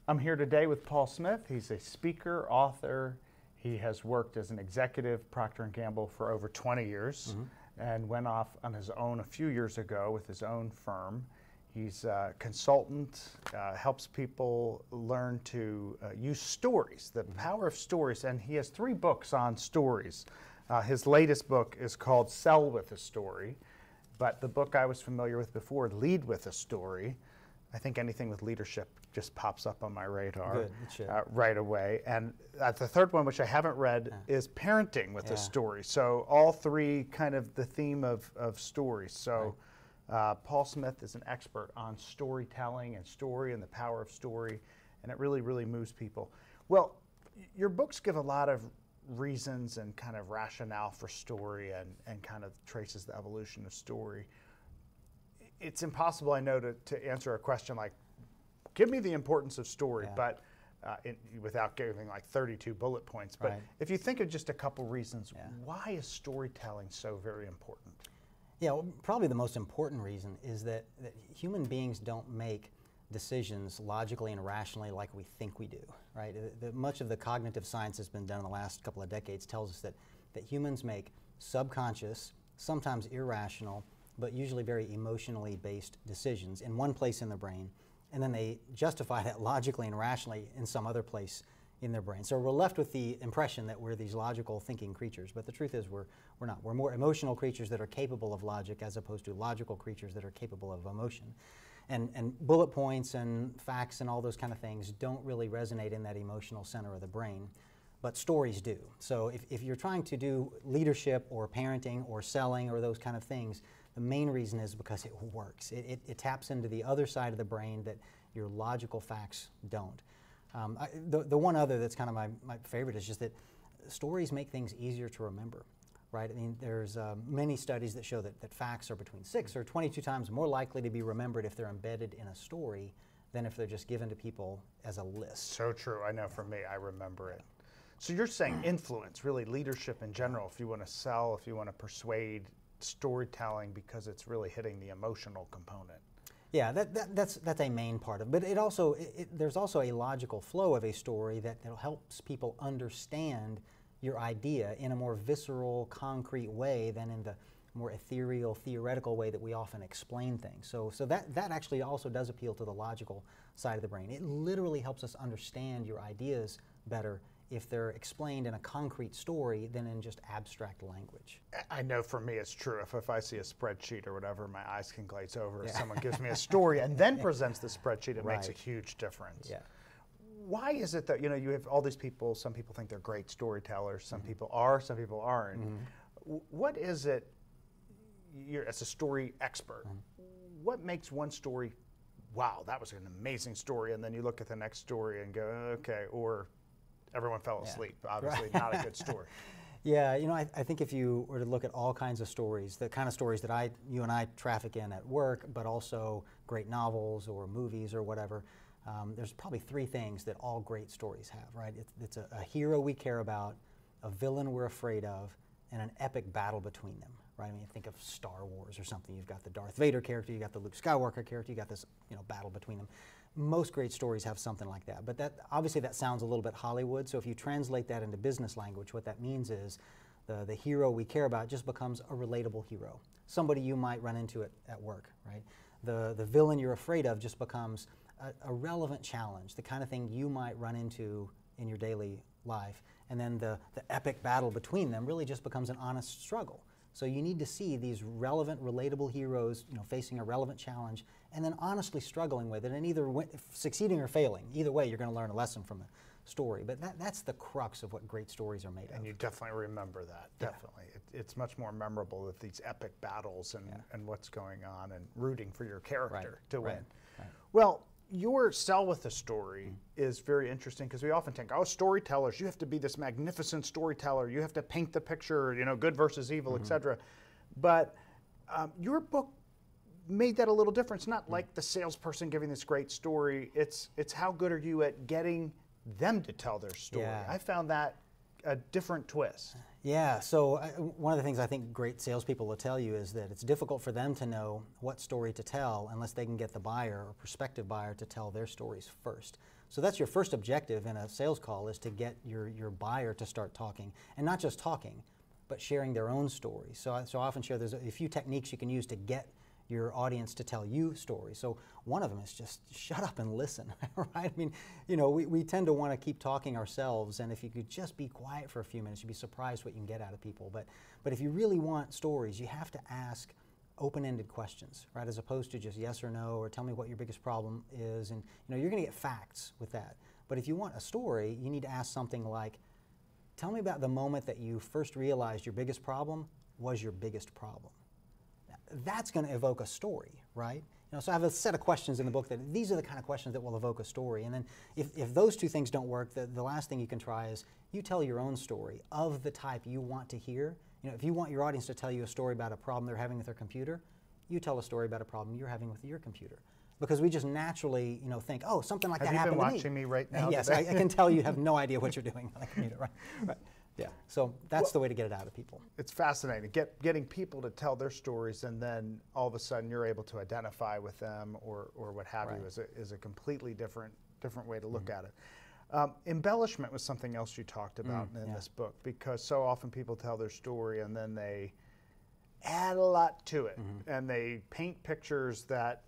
I'm here today with Paul Smith. He's a speaker, author. He has worked as an executive Procter & Gamble for over 20 years and went off on his own a few years ago with his own firm. He's a consultant, helps people learn to use stories, the power of stories, and he has 3 books on stories. His latest book is called Sell with a Story, but the book I was familiar with before, Lead with a Story. I think anything with leadership just pops up on my radar right away. And the third one, which I haven't read, is Parenting with a Story. So all 3 kind of the theme of stories. So Paul Smith is an expert on storytelling and story and the power of story, and it really, really moves people. Well, your books give a lot of reasons and kind of rationale for story and kind of traces the evolution of story. It's impossible, I know, to answer a question like, give me the importance of story, but without giving like 32 bullet points. But if you think of just a couple reasons, why is storytelling so very important? Yeah, well, probably the most important reason is that human beings don't make decisions logically and rationally like we think we do, right? Much of the cognitive science that's been done in the last couple of decades tells us that humans make subconscious, sometimes irrational, but usually very emotionally based decisions in one place in the brain, and then they justify that logically and rationally in some other place in their brain. So we're left with the impression that we're these logical thinking creatures, but the truth is we're not. We're more emotional creatures that are capable of logic as opposed to logical creatures that are capable of emotion. And bullet points and facts and all those kind of things don't really resonate in that emotional center of the brain, but stories do. So if you're trying to do leadership or parenting or selling or those kind of things, the main reason is because it works. It taps into the other side of the brain that your logical facts don't. The one other that's kind of my favorite is just that stories make things easier to remember, right? I mean, there's many studies that show that facts are between 6 or 22 times more likely to be remembered if they're embedded in a story than if they're just given to people as a list. So true. I know for me, I remember it. So you're saying influence, really leadership in general, if you want to sell, if you want to persuade, storytelling, because it's really hitting the emotional component. Yeah, that's a main part of it. But there's also a logical flow of a story that helps people understand your idea in a more visceral, concrete way than in the more ethereal, theoretical way that we often explain things. So that actually also does appeal to the logical side of the brain. It literally helps us understand your ideas better if they're explained in a concrete story than in just abstract language. I know for me it's true. If I see a spreadsheet or whatever, my eyes can glaze over. If someone gives me a story and then presents the spreadsheet, it makes a huge difference. Yeah. Why is it that, you have all these people, some people think they're great storytellers, some people are, some people aren't. What is it, as a story expert, what makes one story, wow, that was an amazing story, and then you look at the next story and go, okay, or everyone fell asleep. Obviously, not a good story. Yeah, I think if you were to look at all kinds of stories, the kind of stories that you and I traffic in at work, but also great novels or movies or whatever, there's probably 3 things that all great stories have, right? It's a hero we care about, a villain we're afraid of, and an epic battle between them, right? I mean, think of Star Wars or something. You've got the Darth Vader character, you got the Luke Skywalker character, you got this, battle between them. Most great stories have something like that, but obviously that sounds a little bit Hollywood. So if you translate that into business language, what that means is the hero we care about just becomes a relatable hero, somebody you might run into at work, right? The villain you're afraid of just becomes a relevant challenge, the kind of thing you might run into in your daily life, and then the epic battle between them really just becomes an honest struggle. So you need to see these relevant, relatable heroes, facing a relevant challenge, and then honestly struggling with it, and either succeeding or failing. Either way, you're going to learn a lesson from the story. But that's the crux of what great stories are made of. And you definitely remember that. Definitely, it's much more memorable with these epic battles and what's going on, and rooting for your character to win. Right. Well, your Sell with a Story is very interesting because we often think, oh, storytellers, you have to be this magnificent storyteller. You have to paint the picture, good versus evil, etc. But your book made that a little different. It's not like the salesperson giving this great story. It's how good are you at getting them to tell their story. I found that a different twist. Yeah, so one of the things I think great salespeople will tell you is that it's difficult for them to know what story to tell unless they can get the buyer or prospective buyer to tell their stories first. So that's your first objective in a sales call, is to get your buyer to start talking, and not just talking, but sharing their own stories. So I often share there's a few techniques you can use to get your audience to tell you stories. So one of them is just shut up and listen, right? I mean, we tend to want to keep talking ourselves, and if you could just be quiet for a few minutes, you'd be surprised what you can get out of people. But if you really want stories, you have to ask open-ended questions, right? As opposed to just yes or no, or tell me what your biggest problem is, and you're going to get facts with that. But if you want a story, you need to ask something like, tell me about the moment that you first realized your biggest problem was your biggest problem. That's going to evoke a story, right? So I have a set of questions in the book that these are the kind of questions that will evoke a story. And then if those two things don't work, the last thing you can try is you tell your own story of the type you want to hear. If you want your audience to tell you a story about a problem they're having with their computer, you tell a story about a problem you're having with your computer. Because we just naturally, think, oh, something like that happened to me. Have you been watching me right now? Yes, I can tell you have no idea what you're doing on the computer, right? Yeah, so that's the way to get it out of people. It's fascinating, getting people to tell their stories, and then all of a sudden you're able to identify with them or what have you is a completely different way to look at it. Embellishment was something else you talked about in this book, because so often people tell their story and then they add a lot to it, and they paint pictures that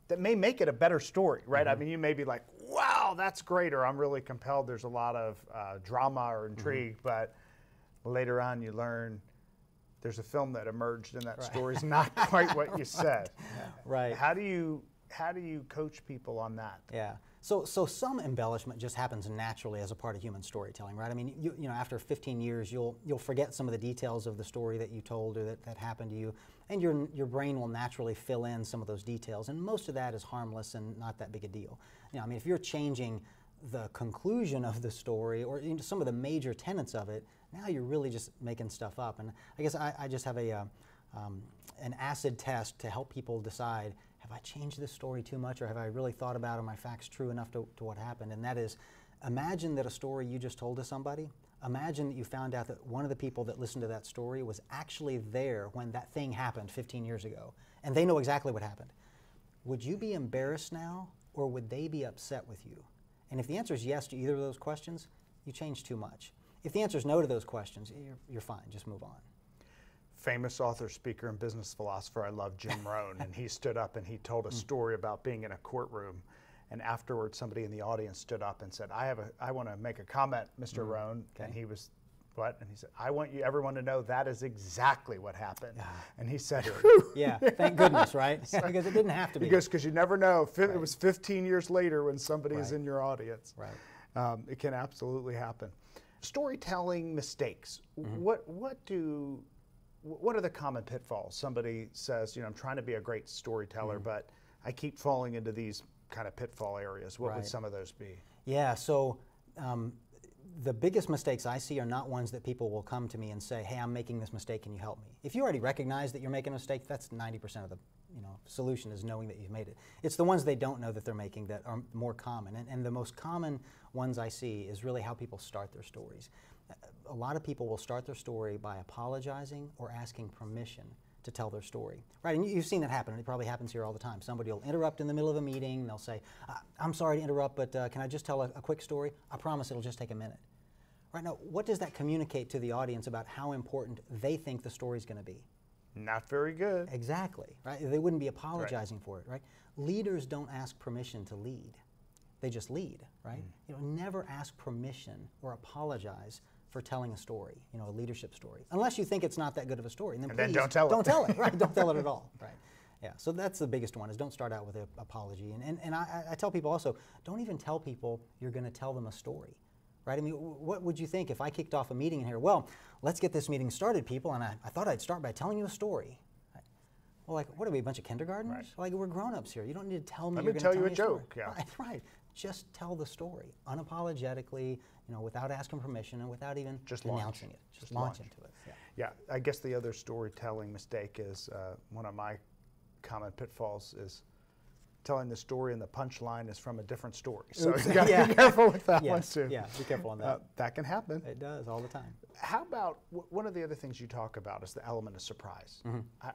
that may make it a better story, right? I mean, you may be like, wow, that's great, or I'm really compelled. There's a lot of drama or intrigue, but later on you learn there's a film that emerged and that story's not quite what you said. Right. How do you coach people on that? Yeah. So some embellishment just happens naturally as a part of human storytelling, right? I mean, after 15 years, you'll forget some of the details of the story that you told or that happened to you, and your brain will naturally fill in some of those details, and most of that is harmless and not that big a deal. I mean, if you're changing the conclusion of the story or some of the major tenets of it, now you're really just making stuff up. And I guess I just have an acid test to help people decide, have I changed this story too much, or have I really thought about, are my facts true enough to what happened? And that is, imagine that a story you just told to somebody, imagine that you found out that one of the people that listened to that story was actually there when that thing happened 15 years ago, and they know exactly what happened. Would you be embarrassed now, or would they be upset with you? And if the answer is yes to either of those questions, you changed too much. If the answer is no to those questions, you're fine, just move on. Famous author, speaker, and business philosopher, I love Jim Rohn, and he stood up and he told a story about being in a courtroom, and afterwards somebody in the audience stood up and said, I want to make a comment, Mr. Rohn, and he was, what? And he said, I want everyone to know that is exactly what happened. And he said, yeah, thank goodness, right? Because it didn't have to be. Because you never know. It was 15 years later when somebody is in your audience. Right. It can absolutely happen. Storytelling mistakes. What are the common pitfalls? Somebody says, I'm trying to be a great storyteller, but I keep falling into these kind of pitfall areas. What would some of those be? Yeah, so the biggest mistakes I see are not ones that people will come to me and say, hey, I'm making this mistake, can you help me? If you already recognize that you're making a mistake, that's 90% of the solution, is knowing that you've made it. It's the ones they don't know that they're making that are more common. And the most common ones I see is really how people start their stories. A lot of people will start their story by apologizing or asking permission to tell their story, right? And you've seen that happen, and it probably happens here all the time. Somebody will interrupt in the middle of a meeting, they'll say, I'm sorry to interrupt, but can I just tell a quick story? I promise it'll just take a minute. Right now, what does that communicate to the audience about how important they think the story's going to be? Not very good. Exactly, right? They wouldn't be apologizing for it, right? Leaders don't ask permission to lead. They just lead, right? Never ask permission or apologize for telling a story, a leadership story, unless you think it's not that good of a story. And then don't tell it. Don't tell it, right? Don't tell it at all, right? Yeah, so that's the biggest one, is don't start out with an apology. And I tell people also, don't even tell people you're going to tell them a story, right? I mean, what would you think if I kicked off a meeting in here? Well, let's get this meeting started, people, and I thought I'd start by telling you a story. Right? Well, like, what are we, a bunch of kindergartners? Right. Like, we're grown-ups here. You don't need to tell me you're going to tell you a joke. Yeah. Right. Just tell the story unapologetically, without asking permission and without even announcing it. Just launch into it. Yeah, I guess the other storytelling mistake is one of my common pitfalls is telling the story and the punchline is from a different story. So you got to be careful with that one too. Yeah, be careful on that. That can happen. It does all the time. how about, one of the other things you talk about is the element of surprise.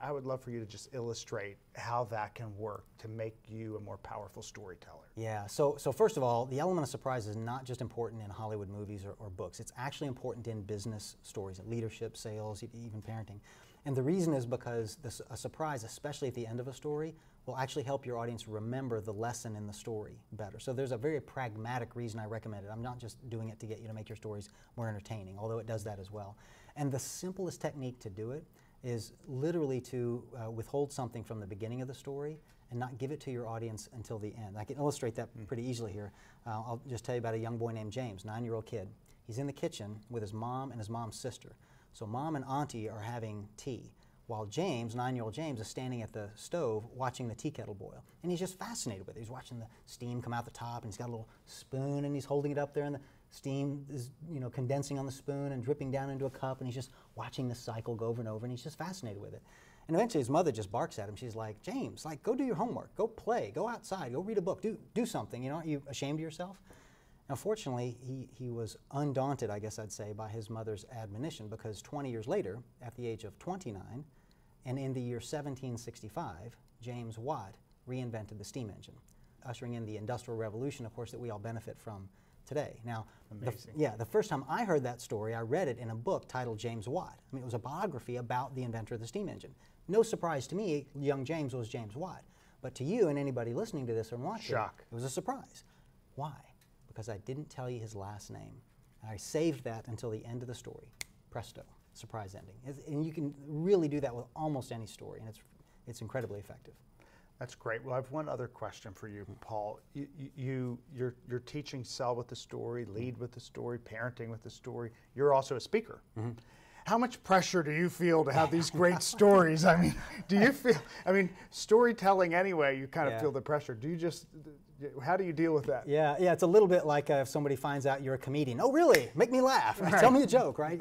I would love for you to just illustrate how that can work to make you a more powerful storyteller. Yeah, so first of all, the element of surprise is not just important in Hollywood movies or books. It's actually important in business stories, leadership, sales, even parenting. And the reason is because a surprise, especially at the end of a story, will actually help your audience remember the lesson in the story better. So there's a very pragmatic reason I recommend it. I'm not just doing it to get you to make your stories more entertaining, although it does that as well. And the simplest technique to do it is literally to withhold something from the beginning of the story and not give it to your audience until the end. I can illustrate that pretty easily here. I'll just tell you about a young boy named James, 9-year-old kid. He's in the kitchen with his mom and his mom's sister. So mom and auntie are having tea, while James, 9-year-old James, is standing at the stove watching the tea kettle boil. And he's just fascinated with it. He's watching the steam come out the top, and he's got a little spoon, and he's holding it up there, and the steam is, condensing on the spoon and dripping down into a cup, and he's just watching the cycle go over and over, and he's just fascinated with it. And eventually his mother just barks at him. She's like, James, go do your homework, go play, go outside, go read a book, do something. Aren't you ashamed of yourself? Now, fortunately, he was undaunted, I guess I'd say, by his mother's admonition, because 20 years later, at the age of 29, and in the year 1765, James Watt reinvented the steam engine, ushering in the Industrial Revolution, of course, that we all benefit from today. Now, the first time I heard that story, I read it in a book titled James Watt. I mean, it was a biography about the inventor of the steam engine. No surprise to me, young James was James Watt. But to you and anybody listening to this and watching, it was a surprise. Why? Because I didn't tell you his last name. I saved that until the end of the story. Presto, surprise ending. And you can really do that with almost any story, and it's incredibly effective. That's great. Well, I have one other question for you, Paul. You're teaching sell with the story, lead with the story, parenting with the story. You're also a speaker. How much pressure do you feel to have these great stories? I mean, storytelling anyway, you kind of feel the pressure. How do you deal with that? Yeah, it's a little bit like if somebody finds out you're a comedian. Oh, really? Make me laugh. Tell me a joke, right?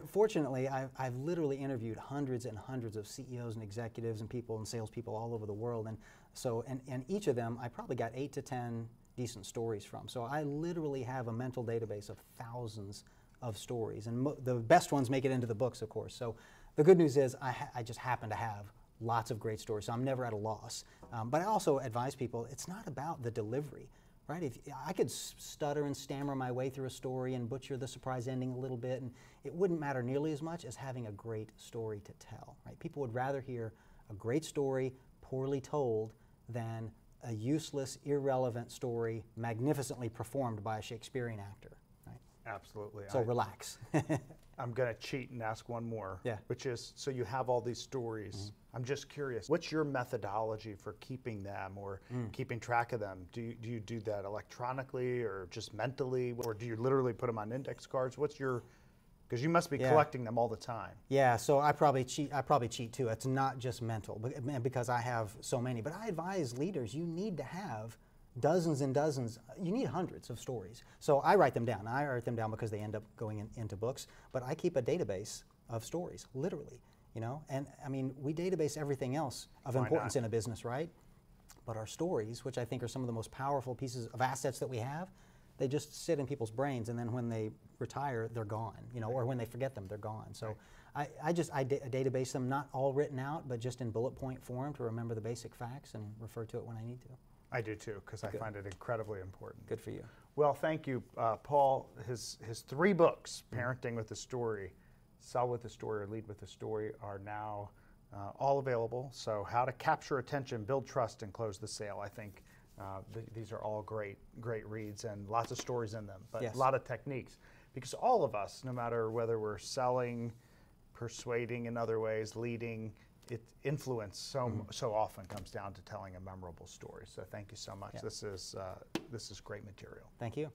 Fortunately, I've literally interviewed hundreds and hundreds of CEOs and executives and people and salespeople all over the world, and each of them I probably got 8 to 10 decent stories from. So I literally have a mental database of thousands of stories, and the best ones make it into the books, of course. So the good news is I just happen to have lots of great stories, so I'm never at a loss. But I also advise people, it's not about the delivery, right? If I could stutter and stammer my way through a story and butcher the surprise ending a little bit, and it wouldn't matter nearly as much as having a great story to tell, right? People would rather hear a great story poorly told than a useless, irrelevant story magnificently performed by a Shakespearean actor, right? Absolutely. So relax. I'm going to cheat and ask one more, Yeah. which is, so you have all these stories. I'm just curious, what's your methodology for keeping them or keeping track of them? Do you do that electronically or just mentally, or do you literally put them on index cards? What's your, because you must be collecting them all the time. Yeah, so I probably cheat too. It's not just mental, because I have so many. But I advise leaders, you need to have dozens and dozens, you need hundreds of stories. So I write them down. I write them down because they end up going into books, but I keep a database of stories, literally, And I mean, we database everything else of importance in a business, right? But our stories, which I think are some of the most powerful pieces of assets that we have, they just sit in people's brains, and then when they retire, they're gone, or when they forget them, they're gone. So I database them, not all written out, but just in bullet point form to remember the basic facts and refer to it when I need to. I do too, because I find it incredibly important. Good for you. Well, thank you, Paul. His 3 books, Parenting with the Story, Sell with the Story, or Lead with the Story, are now all available. So how to capture attention, build trust, and close the sale. I think these are all great reads and lots of stories in them, but a lot of techniques. Because all of us, no matter whether we're selling, persuading in other ways, leading, influence so often comes down to telling a memorable story. So thank you so much. This is great material. Thank you.